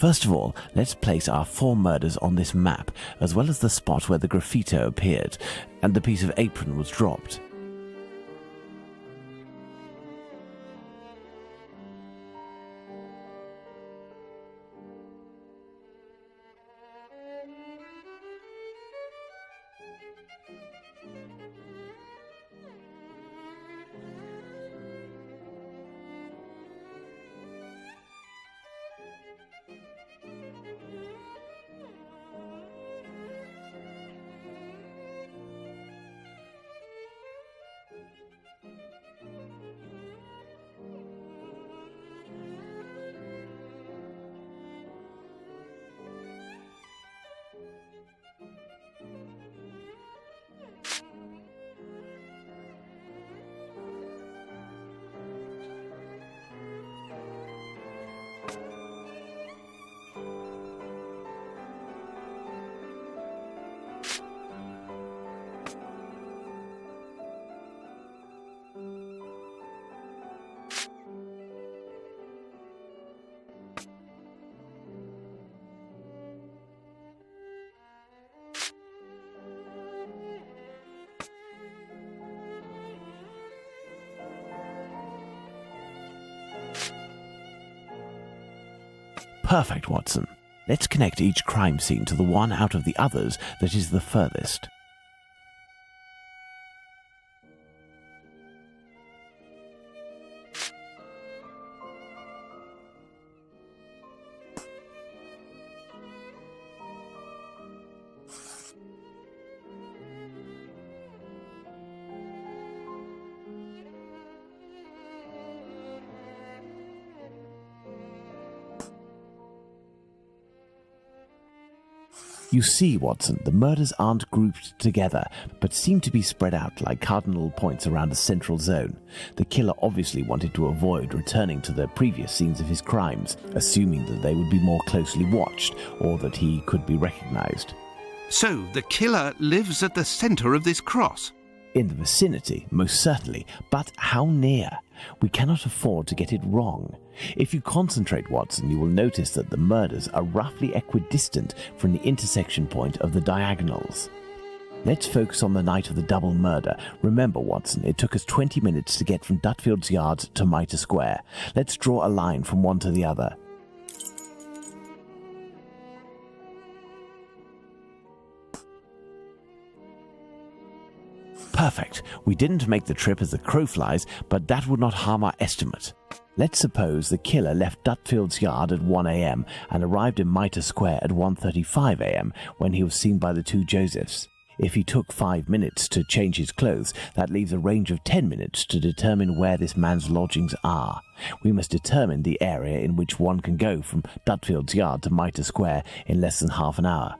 First of all, let's place our 4 murders on this map, as well as the spot where the graffito appeared and the piece of apron was dropped. Perfect, Watson. Let's connect each crime scene to the one out of the others that is the furthest. You see, Watson, the murders aren't grouped together, but seem to be spread out like cardinal points around a central zone. The killer obviously wanted to avoid returning to the previous scenes of his crimes, assuming that they would be more closely watched or that he could be recognized. So the killer lives at the center of this cross? In the vicinity, most certainly, but how near? We cannot afford to get it wrong. If you concentrate, Watson, you will notice that the murders are roughly equidistant from the intersection point of the diagonals. Let's focus on the night of the double murder. Remember, Watson, it took us 20 minutes to get from Dutfield's Yard to Mitre Square. Let's draw a line from one to the other. Perfect. We didn't make the trip as the crow flies, but that would not harm our estimate. Let's suppose the killer left Dutfield's Yard at 1 a.m. and arrived in Mitre Square at 1:35 a.m. when he was seen by the two Josephs. If he took 5 minutes to change his clothes, that leaves a range of 10 minutes to determine where this man's lodgings are. We must determine the area in which one can go from Dutfield's Yard to Mitre Square in less than half an hour.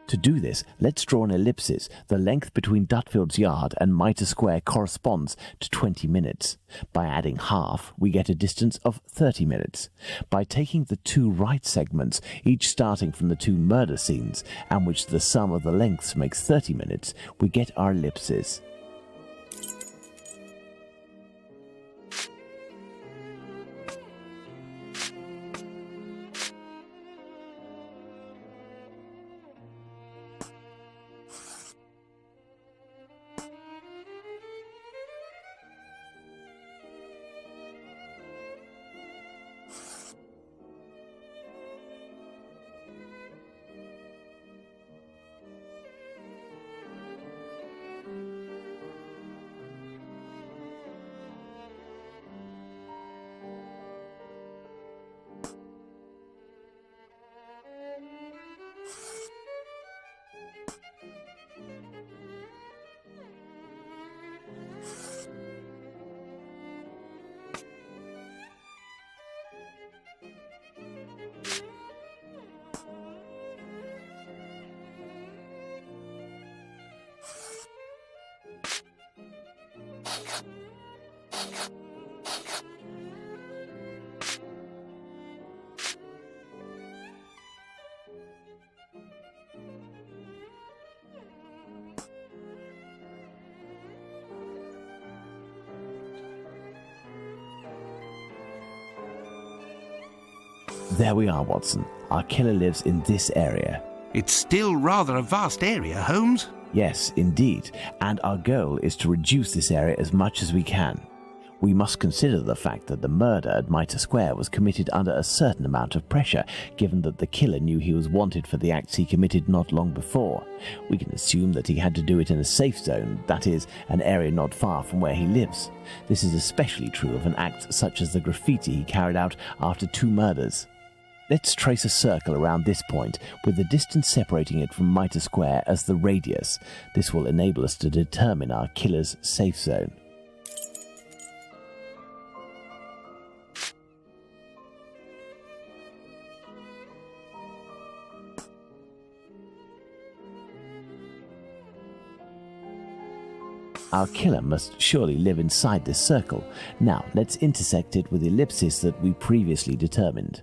To do this, let's draw an ellipsis. The length between Dutfield's Yard and Mitre Square corresponds to 20 minutes. By adding half, we get a distance of 30 minutes. By taking the two right segments, each starting from the two murder scenes, and which the sum of the lengths makes 30 minutes, we get our ellipsis. There we are, Watson. Our killer lives in this area. It's still rather a vast area, Holmes. Yes, indeed, and our goal is to reduce this area as much as we can. We must consider the fact that the murder at Mitre Square was committed under a certain amount of pressure, given that the killer knew he was wanted for the acts he committed not long before. We can assume that he had to do it in a safe zone, that is, an area not far from where he lives. This is especially true of an act such as the graffiti he carried out after 2 murders. Let's trace a circle around this point, with the distance separating it from Mitre Square as the radius. This will enable us to determine our killer's safe zone. Our killer must surely live inside this circle. Now, let's intersect it with the ellipsis that we previously determined.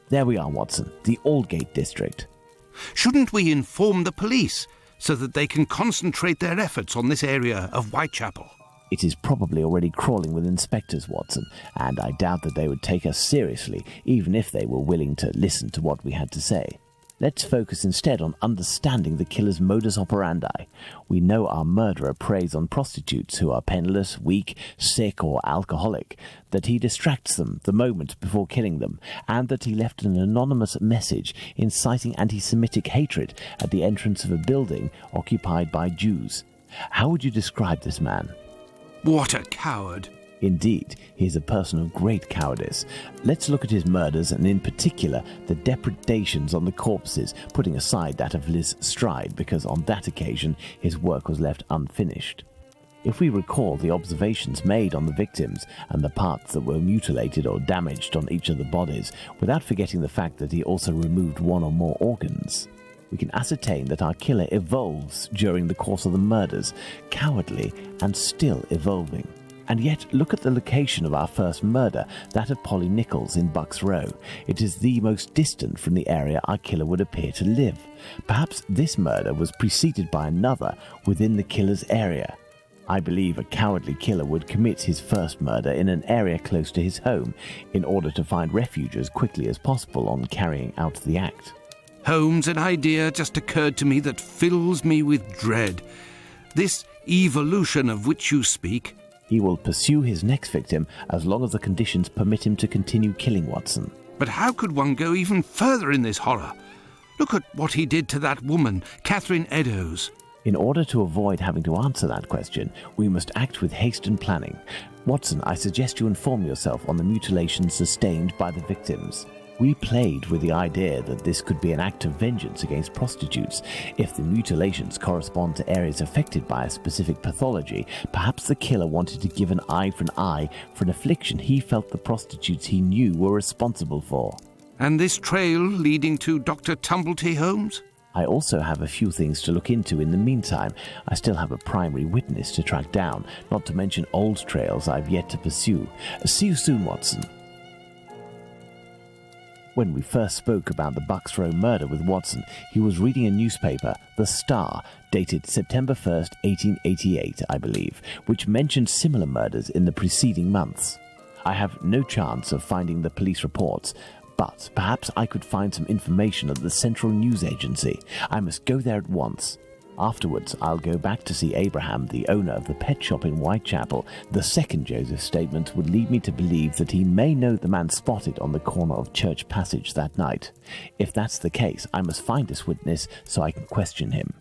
There we are, Watson, the Aldgate district. Shouldn't we inform the police so that they can concentrate their efforts on this area of Whitechapel? It is probably already crawling with inspectors, Watson, and I doubt that they would take us seriously, even if they were willing to listen to what we had to say. Let's focus instead on understanding the killer's modus operandi. We know our murderer preys on prostitutes who are penniless, weak, sick, or alcoholic, that he distracts them the moment before killing them, and that he left an anonymous message inciting anti-Semitic hatred at the entrance of a building occupied by Jews. How would you describe this man? What a coward! Indeed, he is a person of great cowardice. Let's look at his murders, and in particular the depredations on the corpses, putting aside that of Liz Stride, because on that occasion his work was left unfinished. If we recall the observations made on the victims and the parts that were mutilated or damaged on each of the bodies, without forgetting the fact that he also removed 1 or more organs, we can ascertain that our killer evolves during the course of the murders, cowardly and still evolving. And yet, look at the location of our first murder, that of Polly Nichols in Bucks Row. It is the most distant from the area our killer would appear to live. Perhaps this murder was preceded by another within the killer's area. I believe a cowardly killer would commit his first murder in an area close to his home, in order to find refuge as quickly as possible on carrying out the act. Holmes, an idea just occurred to me that fills me with dread. This evolution of which you speak. He will pursue his next victim as long as the conditions permit him to continue killing, Watson. But how could one go even further in this horror? Look at what he did to that woman, Catherine Eddowes. In order to avoid having to answer that question, we must act with haste and planning. Watson, I suggest you inform yourself on the mutilations sustained by the victims. We played with the idea that this could be an act of vengeance against prostitutes. If the mutilations correspond to areas affected by a specific pathology, perhaps the killer wanted to give an eye for an affliction he felt the prostitutes he knew were responsible for. And this trail leading to Dr. Tumblety, Holmes? I also have a few things to look into in the meantime. I still have a primary witness to track down, not to mention old trails I've yet to pursue. See you soon, Watson. When we first spoke about the Bucks Row murder with Watson, he was reading a newspaper, The Star, dated September 1st, 1888, I believe, which mentioned similar murders in the preceding months. I have no chance of finding the police reports, but perhaps I could find some information at the Central News Agency. I must go there at once. Afterwards, I'll go back to see Abraham, the owner of the pet shop in Whitechapel. The second Joseph's statement would lead me to believe that he may know the man spotted on the corner of Church Passage that night. If that's the case, I must find this witness so I can question him.